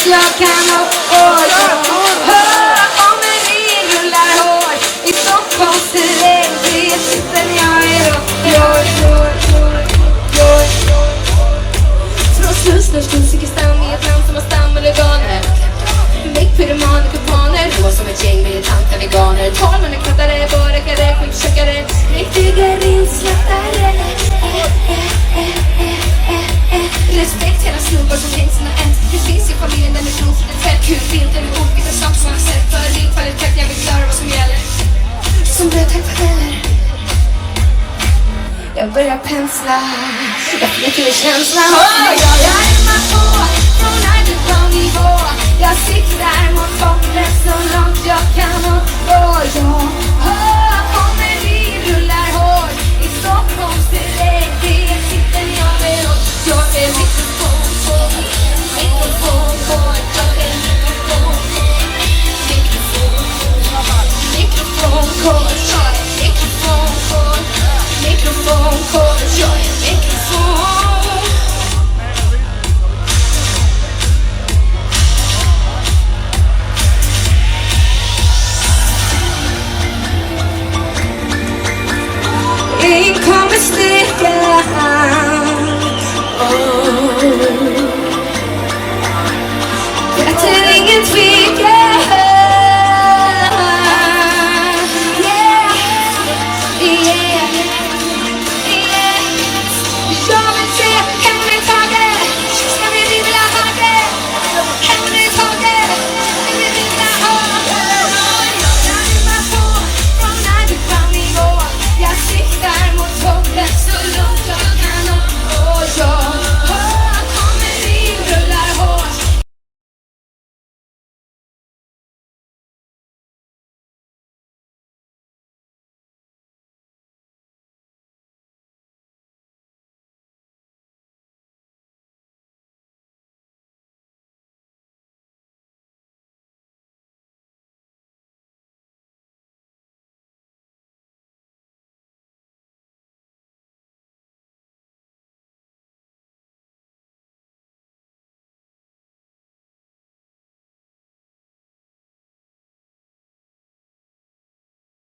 jag kan ha. Om en bil rullar hårt i Stockholms terräng, det är sisten jag är och från Slussnäs till Sikistan i ett land som har stammelorganer. Väckpyromaner, kupaner, då som ett gäng militanta veganer. Talmanneknattare, borrakare, skitkökare, riktiga rinslattare. Respekt hela snubbar som tänkt sina ett. Det finns i familjen den är grovt, en fett kul bild eller ord. Vissa saker som man har sett för din kvalitet, jag vill klara vad som gäller. Som brödtäck fadeller. Jag börjar pensla, jag flyter med känslan. Jag rimmar på från underground-nivå. Jag siktar mot botten så långt jag kan.